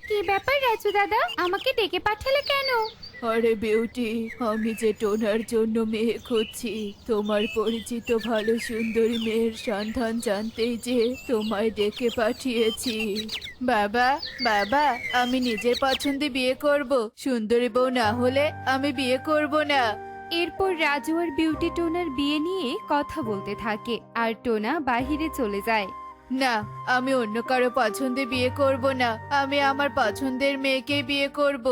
কি ব্যাপার রাজু দাদা, আমাকে ডেকে পাঠালে কেন? আরে বিউটি, আমি যে টোনার জন্য মেয়ে খুঁজছি। তোমার পরিচিত ভালো সুন্দরী মেয়ের সন্ধান জানতেই যে তোমায় ডেকে পাঠিয়েছি। বাবা, বাবা, আমি নিজের পছন্দে বিয়ে করব। সুন্দরী বউ না হলে আমি বিয়ে করব না। এরপর রাজু আর বিউটি টোনার বিয়ে নিয়ে কথা বলতে থাকে আর টোনা বাহিরে চলে যায়। না, আমি অন্য কারো পছন্দে বিয়ে করব না। আমি আমার পছন্দের মেয়েকে বিয়ে করব।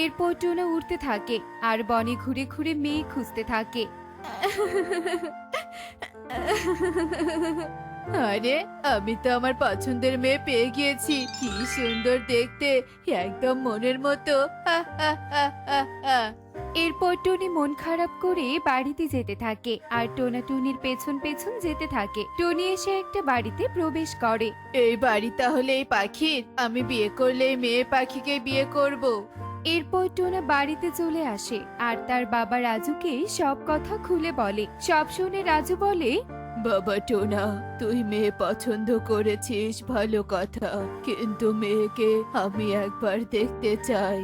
এরপর টোনা উড়তে থাকে আর বনে ঘুরে ঘুরে মেয়ে খুঁজতে থাকে। আরে, আমি তো আমার পছন্দের মেয়ে পেয়ে গিয়েছি। কি সুন্দর দেখতে, একদম মনের মতো। এরপর টুনি মন খারাপ করে বাড়িতে যেতে থাকে আর টোনা টুনির পেছন পেছন যেতে থাকে। টুনি এসে একটা বাড়িতে প্রবেশ করে। এই বাড়ি তাহলে এই পাখির? আমি বিয়ে করলে এই মেয়ে পাখিকে বিয়ে করব। এরপর টোনা বাড়িতে চলে আসে আর তার বাবা রাজুকে সব কথা খুলে বলে। সব শুনে রাজু বলে, বাবা টোনা, তুই মেয়ে পছন্দ করেছিস ভালো কথা, কিন্তু মেয়েকে আমি একবার দেখতে চাই।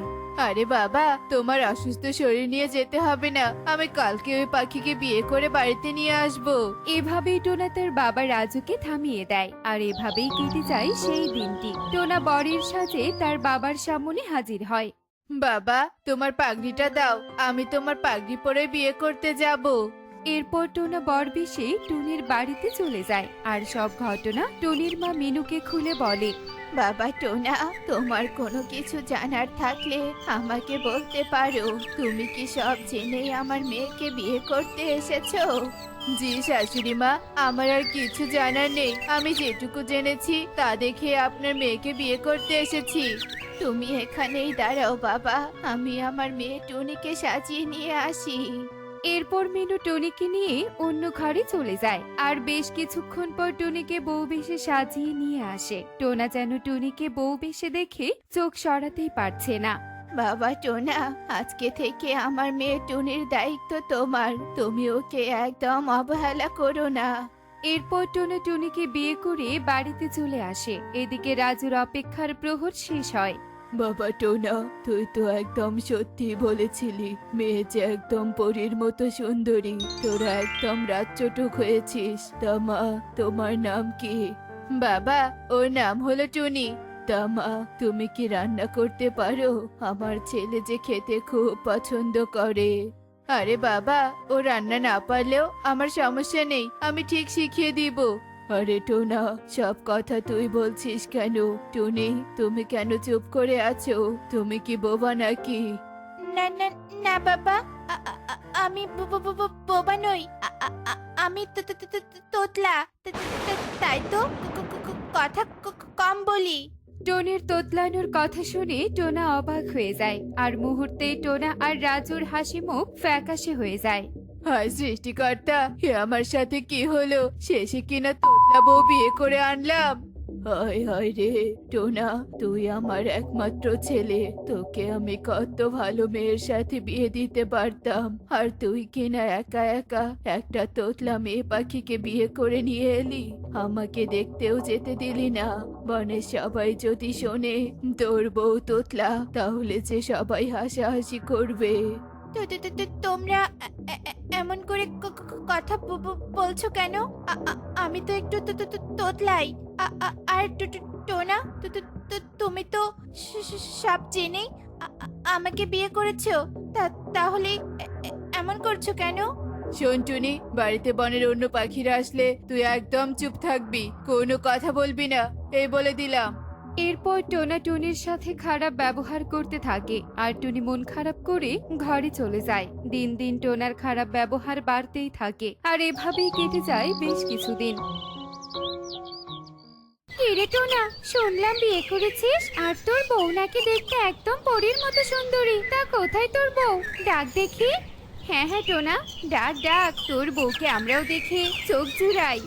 আরে বাবা, তোমার অসুস্থ শরীর নিয়ে যেতে হবে না। আমি কালকে ওই পাখিকে বিয়ে করে বাড়িতে নিয়ে আসবো। এভাবেই টোনা তার বাবা রাজুকে থামিয়ে দেয় আর এভাবেই কেটে যায় সেই দিনটি। টোনা বরের সাজে তার বাবার সামনে হাজির হয়। বাবা, তোমার পাগড়িটা দাও, আমি তোমার পাগড়ি পরে বিয়ে করতে যাব। এরপর টোনা বরবেশে টুনির বাড়িতে চলে যায় আর সব ঘটনা টুনির মা মিনুকে খুলে বলে। বাবা টোনা, তোমার কোনো কিছু জানার থাকলে আমাকে বলতে পারো। তুমি কি সব জেনে আমার মেয়েকে বিয়ে করতে এসেছো? জি শাশুড়ি মা, আমার আর কিছু জানার নেই। আমি যেটুকু জেনেছি তা দেখে আপনার মেয়েকে বিয়ে করতে এসেছি। তুমি এখানেই দাঁড়াও বাবা, আমি আমার মেয়ে টুনিকে সাজিয়ে নিয়ে আসি। এরপর মিনু টুনিকে নিয়ে অন্য ঘরে চলে যায় আর বেশ কিছুক্ষণ পর টুনিকে বউ বেশে সাজিয়ে নিয়ে আসে। টোনা যেন টুনিকে বউ বেশে দেখে চোখ সরাতেই পারছে না। বাবা টোনা, আজকে থেকে আমার মেয়ে টুনির দায়িত্ব তোমার। তুমি ওকে একদম অবহেলা করো না। এরপর টোনা টুনিকে বিয়ে করে বাড়িতে চলে আসে। এদিকে রাজুর অপেক্ষার প্রহর শেষ হয়। বাবা টোনা, তুই তো একদম সত্যি বলেছিলি। মেয়ে যে একদম পরীর মতো সুন্দরী। তোরা একদম রাজচটুক হয়েছিস। তা মা, তোমার নাম কি? বাবা, ওর নাম হলো টুনি। তা মা, তুমি কি রান্না করতে পারো? আমার ছেলে যে খেতে খুব পছন্দ করে। আরে বাবা, ও রান্না না পারলেও আমার সমস্যা নেই, আমি ঠিক শিখিয়ে দিব। আরে টোনা, সব কথা তুই বলছিস কেন? টুনি, তুমি কেন চুপ করে আছো? তুমি কি বোবা নাকি? না না না বাবা, আমি বোবা নই। আমি তোতলা। তাই তো কথা কম বলি। টোনের তোতলানোর কথা শুনে টোনা অবাক হয়ে যায় আর মুহূর্তেই টোনা আর রাজুর হাসি মুখ ফ্যাকাশে হয়ে যায়। হায় সৃষ্টিকর্তা, হে আমার সাথে কি হলো? শেষে কিনা তোতলা বউ বিয়ে করে আনলাম। হায় হায় রে টোনা, তুই আমার একমাত্র ছেলে। তোকে আমি কত ভালো মেয়ের সাথে বিয়ে দিতে পারতাম, আর তুই কিনা একা একা একটা তোতলা মেয়ে পাখিকে বিয়ে করে নিয়ে এলি। আমাকে দেখতেও যেতে দিলি না। বনের সবাই যদি শোনে তোর বউ তোতলা, তাহলে যে সবাই হাসাহাসি করবে। তোমরা এমন করে কথা বলছো কেন? আমি তো একটু তোতলাই। আর টোনা, তুমি তো সব জেনেই আমাকে বিয়ে করেছো। তাহলে এমন করছো কেন? শোন টুনি, বাড়িতে বনের অন্য পাখিরা আসলে তুই একদম চুপ থাকবি, কোনো কথা বলবি না, এই বলে দিলাম। এরপর টোনা টুনির সাথে খারাপ ব্যবহার করতে থাকে আর টুনি মন খারাপ করে ঘরে চলে যায়। দিন দিন টোনার খারাপ ব্যবহার বাড়তেই থাকে আর এভাবেই কেটে যায় বেশ কিছুদিন। কিরে টোনা, শুনলাম বিয়ে করেছিস আর তোর বউ নাকি দেখতে একদম পরীর মতো সুন্দরী। তা কোথায় তোর বউ? ডাক দেখি। হ্যাঁ হ্যাঁ টোনা, ডাক ডাক, তোর বউকে আমরাও দেখে চোখ জুড়াই।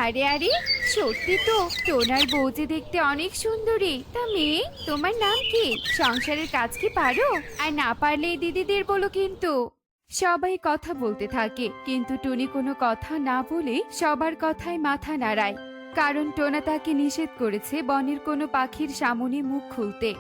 আরে আরে, সত্যি তো, টোনার বউ যে দেখতে অনেক সুন্দরী। তা মেয়ে, তোমার নাম কি? সংসারের কাজ কি পারো? আর না পারলে দিদিদের বলো কিন্তু। সবাই কথা বলতে থাকে, কিন্তু টুনি কোনো কথা না বলে সবার কথায় মাথা নাড়ায়, কারণ টোনা তাকে নিষেধ করেছে বনের কোনো পাখির সামনে মুখ খুলতে।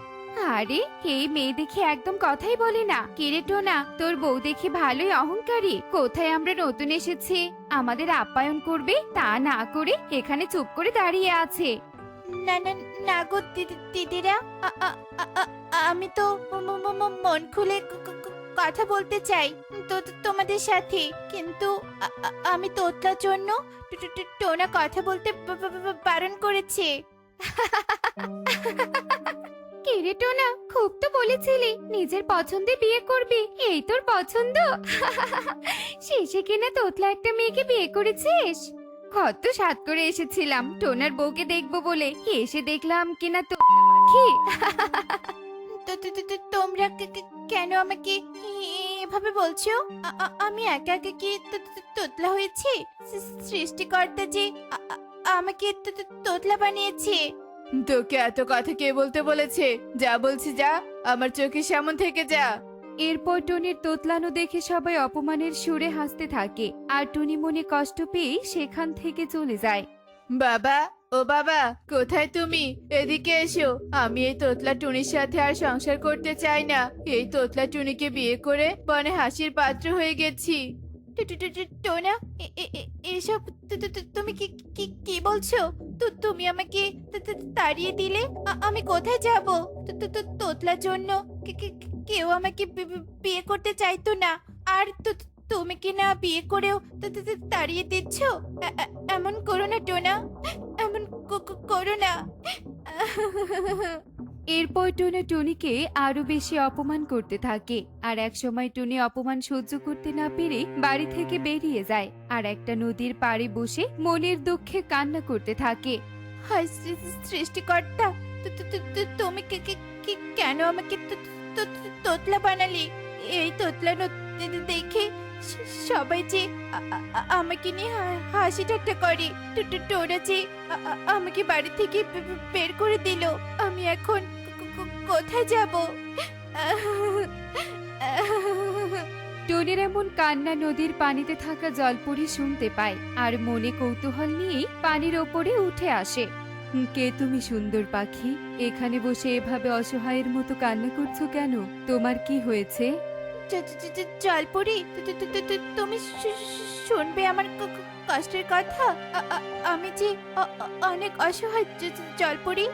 আরে এই মেয়ে দেখে একদম কথাই বলে না। কিরে টোনা, তোর বউ দেখে ভালোই অহংকারী। কোথায় আমরা নতুন এসেছি, আমাদের আপ্যায়ন করবে, তা না করে এখানে চুপ করে দাঁড়িয়ে আছে। না না না গো দিদিরা, আমি তো মন খুলে কথা বলতে চাই তোমাদের সাথে, কিন্তু আমি তোতলার জন্য টোনা কথা বলতে বারণ করেছে। কিরে টোনা, খুব তো বলেছিলি নিজের পছন্দে বিয়ে করবি, এই তোর পছন্দ? শেষে কিনা তোতলা একটা মেয়েকে বিয়ে করেছিস। কত সাত করে এসেছিলাম টোনার বউকে দেখবো বলে, এসে দেখলাম কিনা তোতলা পাখি। তোমরা কেন আমাকে এভাবে বলছো? আমি একা একা কি তোতলা হয়েছি? সৃষ্টিকর্তা যে আমাকে তোতলা বানিয়েছে। তোকে এত কথা কে বলতে বলেছে? যা বলছি যা, আমার চোখের সামনে থেকে যা। এরপর টুনির তোতলানো দেখে সবাই অপমানের সুরে হাসতে থাকে, আর টুনি মনে কষ্ট পেয়ে সেখান থেকে চলে যায়। বাবা, ও বাবা, কোথায় তুমি? এদিকে এসো। আমি এই তোতলা টুনির সাথে আর সংসার করতে চাই না। এই তোতলা টুনিকে বিয়ে করে বনে হাসির পাত্র হয়ে গেছি। টোনা, এসব তুমি কি কি কি বলছো? তুমি আমাকে তাড়িয়ে দিলে, আমি কোথায় যাব? তোতলার জন্য কেউ আমাকে বিয়ে করতে চাইতো না, আর তুমি কি না বিয়ে করেও তাড়িয়ে দিচ্ছ? এমন করো না টোনা, এমন করো না। এরপর টোনা টুনিকে আরো বেশি অপমান করতে থাকে, আর একসময় টুনি অপমান সহ্য করতে না পেরে বাড়ি থেকে বেরিয়ে যায়, আর একটা নদীর পাড়ে বসে মনের দুঃখে কান্না করতে থাকে। হায় সৃষ্টিকর্তা, তুমি কেন আমাকে তোতলা বানালি? এই তোতলা দেখে সবাই যে আমাকে নিয়ে হাসি ঠাট্টা করে। টোরা যে আমাকে বাড়ি থেকে বের করে দিল। আমি এখন কোথায় যাব? টুনির এমন কান্না নদীর পানিতে থাকা জলপরি শুনতে পায়, আর মনে কৌতূহল নিয়েই পানির ওপরে উঠে আসে। কে তুমি সুন্দর পাখি? এখানে বসে এভাবে অসহায়ের মতো কান্না করছো কেন? তোমার কি হয়েছে? জলপরি, তুমি শুনবে আমার কষ্টের কথা। আমি যে অনেক অসহায় জলপরি।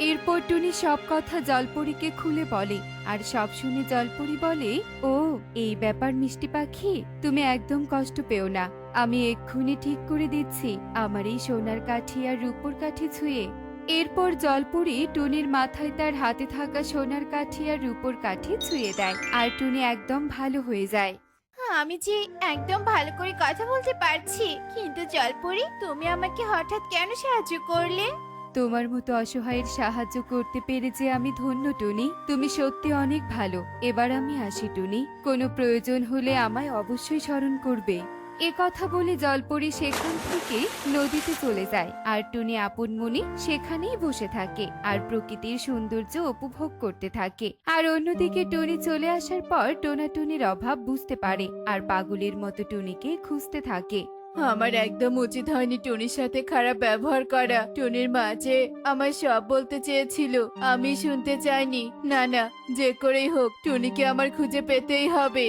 এরপর টুনি সব কথা জলপরীকে খুলে বলে, আর সব শুনে জলপরী বলে, ও এই ব্যাপার মিষ্টি পাখি, তুমি একদম কষ্ট পেও না, আমি এক্ষুনি ঠিক করে দিচ্ছি আমার এই সোনার কাঠি আর রূপোর কাঠি ছুঁয়ে। এরপর জলপরী টুনির মাথায় তার হাতে থাকা সোনার কাঠি আর রূপোর কাঠি ছুঁয়ে দেয়, আর টুনি একদম ভালো হয়ে যায়। আমি যে একদম ভালো করে কথা বলতে পারছি, কিন্তু জলপরি, তুমি আমাকে হঠাৎ কেন সাহায্য করলে? তোমার মতো অসহায়ের সাহায্য করতে পেরে যে আমি ধন্য টুনি, তুমি সত্যি অনেক ভালো। এবার আমি আসি টুনি, কোনো প্রয়োজন হলে আমায় অবশ্যই স্মরণ করবে। এ কথা বলে জলপরি সেখান থেকে নদীতে চলে যায়, আর টুনি আপন মনে সেখানেই বসে থাকে আর প্রকৃতির সৌন্দর্য উপভোগ করতে থাকে। আর অন্যদিকে টুনি চলে আসার পর টোনা টুনির অভাব বুঝতে পারে, আর পাগলের মতো টুনিকে খুঁজতে থাকে। আমার একদম উচিত হয়নি টুনির সাথে খারাপ ব্যবহার করা। টুনির মা যে আমার সব বলতে চেয়েছিল, আমি শুনতে চাইনি। না না, যে করেই হোক টুনিকে আমার খুঁজে পেতেই হবে।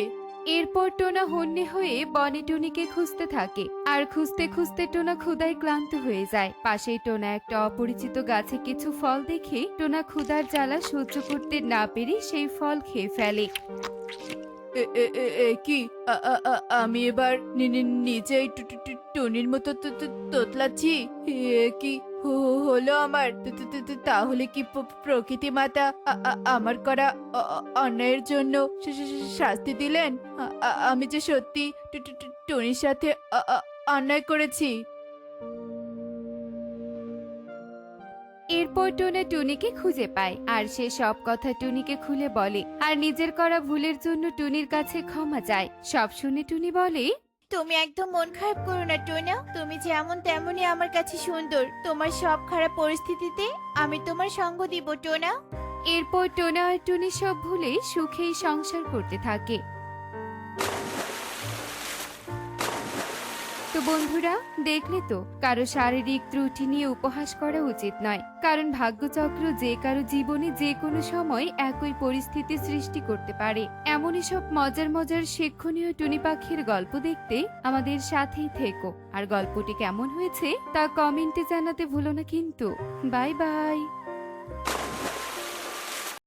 এরপর টোনা হন্যে হয়ে বনে টুনিকে খুঁজতে থাকে, আর খুঁজতে খুঁজতে টোনা ক্ষুধায় ক্লান্ত হয়ে যায়। পাশেই টোনা একটা অপরিচিত গাছে কিছু ফল দেখে টোনা ক্ষুধার জ্বালা সহ্য করতে না পেরে সেই ফল খেয়ে ফেলে। কি আমি এবার নিজেই টুনির মতো তোতলাচ্ছি? কি হলো আমার? তাহলে কি প্রকৃতি মাতা আমার করা অন্যায়ের জন্য শাস্তি দিলেন? আমি যে সত্যি টুনির সাথে অন্যায় করেছি। এরপর টোনা টুনিকে খুঁজে পায়, আর সে সব কথা টুনিকে খুলে বলে, আর নিজের করা ভুলের জন্য টুনির কাছে ক্ষমা চায়। সব শুনে টুনি বলে, তুমি একদম মন খারাপ করো না টোনা, তুমি যেমন তেমনই আমার কাছে সুন্দর। তোমার সব খারাপ পরিস্থিতিতে আমি তোমার সঙ্গ দিব টোনা। এরপর টোনা আর টুনি সব ভুলে সুখেই সংসার করতে থাকে। বন্ধুরা, দেখলে তো, কারো শারীরিক ত্রুটি নিয়ে উপহাস করা উচিত নয়, কারণ ভাগ্যচক্র যে কারো জীবনে যে কোনো সময় একই পরিস্থিতি সৃষ্টি করতে পারে। এমনই সব মজার মজার শিক্ষণীয় টুনি পাখির গল্প দেখতে আমাদের সাথেই থেকো। আর গল্পটি কেমন হয়েছে তা কমেন্টে জানাতে ভুলো না কিন্তু। Bye bye.